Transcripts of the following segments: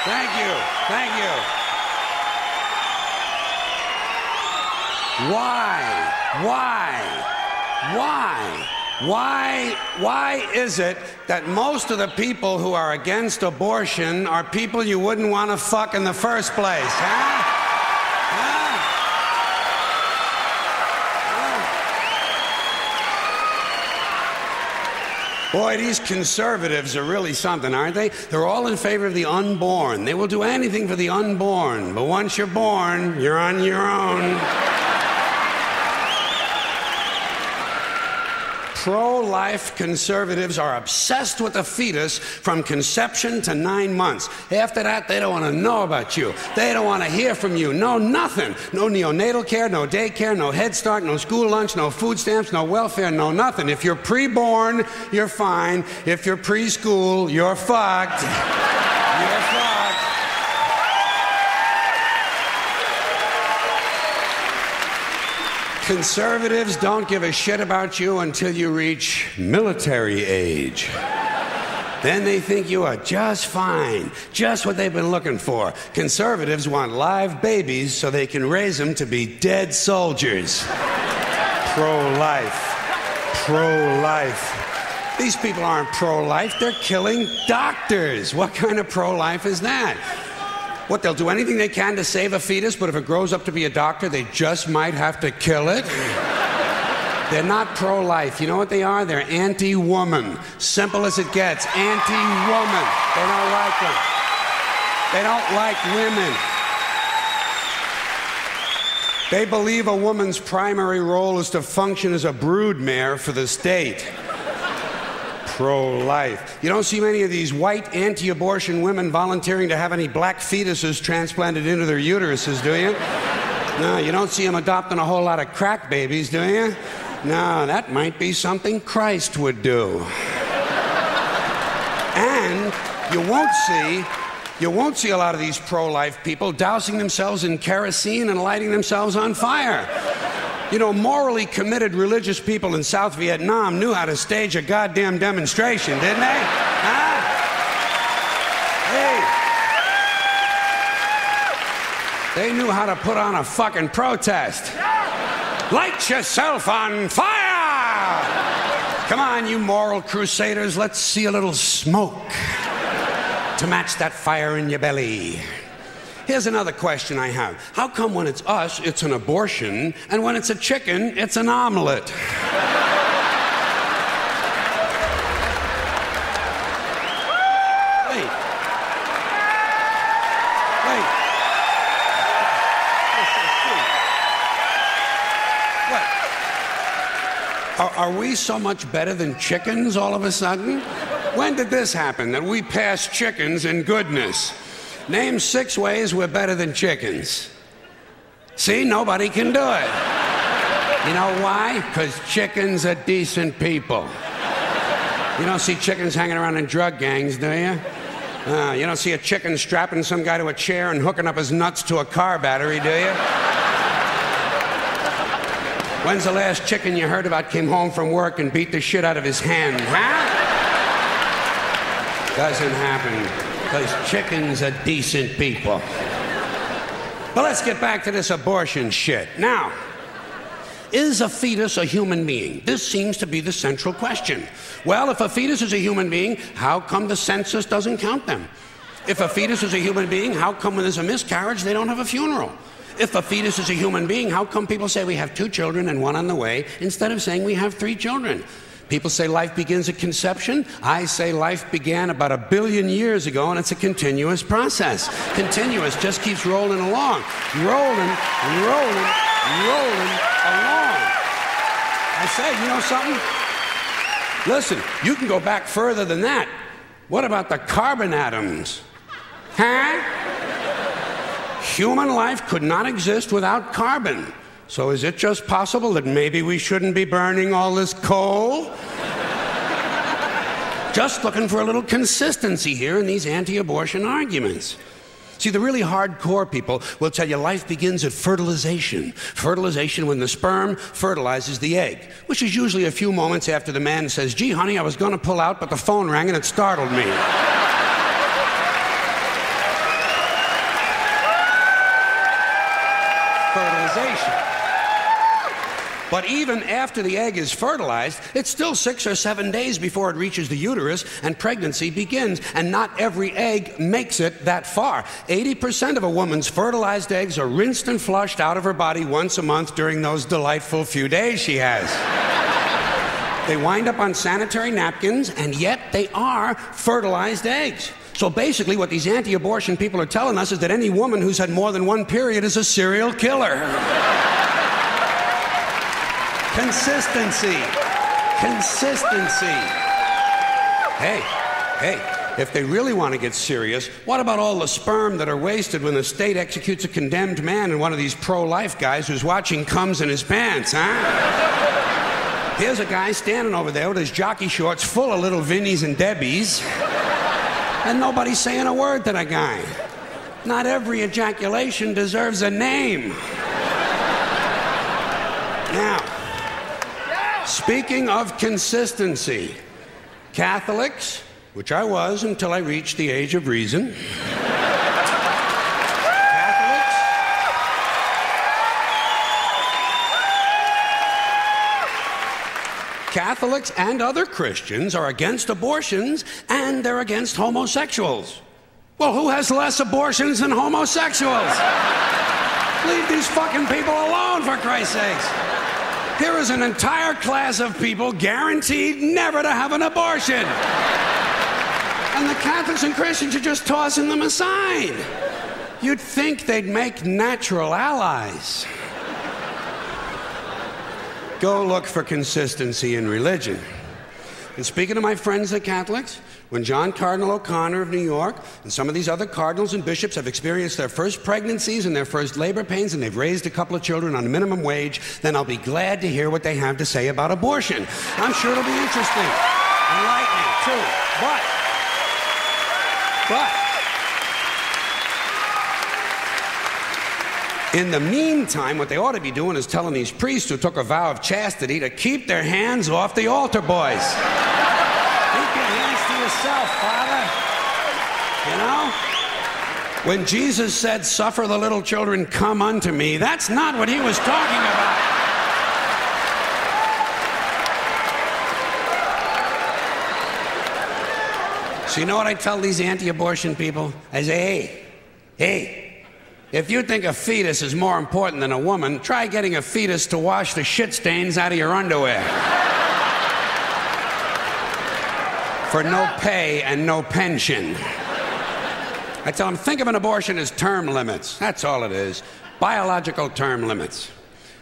Thank you. Thank you. Why is it that most of the people who are against abortion are people you wouldn't want to fuck in the first place, huh? Boy, these conservatives are really something, aren't they? They're all in favor of the unborn. They will do anything for the unborn. But once you're born, you're on your own. Pro-life conservatives are obsessed with the fetus from conception to 9 months. After that, they don't want to know about you. They don't want to hear from you. No, nothing. No neonatal care, no daycare, no Head Start, no school lunch, no food stamps, no welfare, no nothing. If you're pre-born, you're fine. If you're preschool, you're fucked. You're fucked. Conservatives don't give a shit about you until you reach military age. Then they think you are just fine, just what they've been looking for. Conservatives want live babies so they can raise them to be dead soldiers. Pro-life. Pro-life. These people aren't pro-life, they're killing doctors. What kind of pro-life is that? What, they'll do anything they can to save a fetus, but if it grows up to be a doctor, they just might have to kill it? They're not pro-life. You know what they are? They're anti-woman. Simple as it gets. Anti-woman. They don't like them. They don't like women. They believe a woman's primary role is to function as a broodmare for the state. Pro-life. You don't see many of these white anti-abortion women volunteering to have any black fetuses transplanted into their uteruses, do you? No, you don't see them adopting a whole lot of crack babies, do you? No, that might be something Christ would do. And you won't see a lot of these pro-life people dousing themselves in kerosene and lighting themselves on fire. You know, morally committed religious people in South Vietnam knew how to stage a goddamn demonstration, didn't they? Huh? Hey. They knew how to put on a fucking protest. Light yourself on fire! Come on, you moral crusaders, let's see a little smoke to match that fire in your belly. Here's another question I have. How come when it's us, it's an abortion, and when it's a chicken, it's an omelet? Wait. What? Are we so much better than chickens all of a sudden? When did this happen, that we passed chickens in goodness? Name 6 ways we're better than chickens. See, nobody can do it. You know why? Because chickens are decent people. You don't see chickens hanging around in drug gangs, do you? You don't see a chicken strapping some guy to a chair and hooking up his nuts to a car battery, do you? When's the last chicken you heard about came home from work and beat the shit out of his hen, huh? Doesn't happen. Because chickens are decent people. But let's get back to this abortion shit. Now, is a fetus a human being? This seems to be the central question. Well, if a fetus is a human being, how come the census doesn't count them? If a fetus is a human being, how come when there's a miscarriage, they don't have a funeral? If a fetus is a human being, how come people say we have 2 children and 1 on the way, instead of saying we have 3 children? People say life begins at conception. I say life began about 1 billion years ago, and it's a continuous process. Continuous, just keeps rolling along. Rolling along. I say, you know something? Listen, you can go back further than that. What about the carbon atoms? Huh? Human life could not exist without carbon. So is it just possible that maybe we shouldn't be burning all this coal? Just looking for a little consistency here in these anti-abortion arguments. See, the really hardcore people will tell you life begins at fertilization. Fertilization when the sperm fertilizes the egg, which is usually a few moments after the man says, gee, honey, I was going to pull out, but the phone rang and it startled me. ejaculation. But even after the egg is fertilized, it's still 6 or 7 days before it reaches the uterus and pregnancy begins. And not every egg makes it that far. 80% of a woman's fertilized eggs are rinsed and flushed out of her body once a month during those delightful few days she has. They wind up on sanitary napkins, and yet they are fertilized eggs. So basically what these anti-abortion people are telling us is that any woman who's had more than one period is a serial killer. Consistency. Hey, if they really want to get serious, what about all the sperm that are wasted when the state executes a condemned man and one of these pro-life guys who's watching comes in his pants, huh? Here's a guy standing over there with his jockey shorts full of little Vinnies and Debbies, and nobody's saying a word to that guy. Not every ejaculation deserves a name. Now, speaking of consistency, Catholics, which I was until I reached the age of reason, Catholics and other Christians are against abortions, and they're against homosexuals. Well, who has less abortions than homosexuals? Leave these fucking people alone, for Christ's sakes. Here is an entire class of people guaranteed never to have an abortion. And the Catholics and Christians are just tossing them aside. You'd think they'd make natural allies. Go look for consistency in religion. And speaking of my friends, the Catholics, when John Cardinal O'Connor of New York and some of these other cardinals and bishops have experienced their first pregnancies and their first labor pains and they've raised a couple of children on minimum wage, then I'll be glad to hear what they have to say about abortion. I'm sure it'll be interesting. Enlightening, too. But in the meantime, what they ought to be doing is telling these priests who took a vow of chastity to keep their hands off the altar boys. Keep your hands to yourself, Father. You know? When Jesus said, "Suffer the little children, come unto me," that's not what he was talking about. So you know what I tell these anti-abortion people? I say, hey, if you think a fetus is more important than a woman, try getting a fetus to wash the shit stains out of your underwear. For no pay and no pension. I tell them, think of an abortion as term limits. That's all it is. Biological term limits.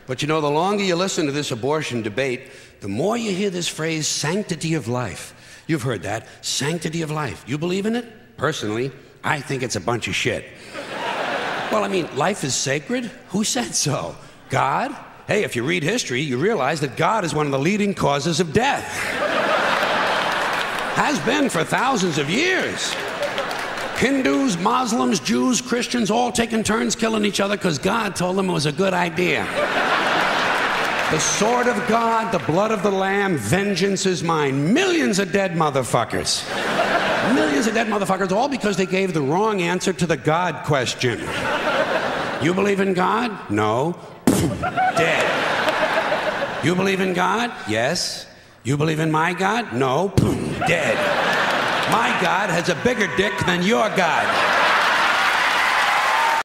But you know, the longer you listen to this abortion debate, the more you hear this phrase, sanctity of life. You've heard that, sanctity of life. You believe in it? Personally, I think it's a bunch of shit. Well, I mean, life is sacred? Who said so? God? Hey, if you read history, you realize that God is one of the leading causes of death. Has been for thousands of years. Hindus, Muslims, Jews, Christians, all taking turns killing each other because God told them it was a good idea. The sword of God, the blood of the Lamb, vengeance is mine. Millions of dead motherfuckers. Millions of dead motherfuckers, all because they gave the wrong answer to the God question. You believe in God? No. Dead. You believe in God? Yes. You believe in my God? No. Dead. My God has a bigger dick than your God.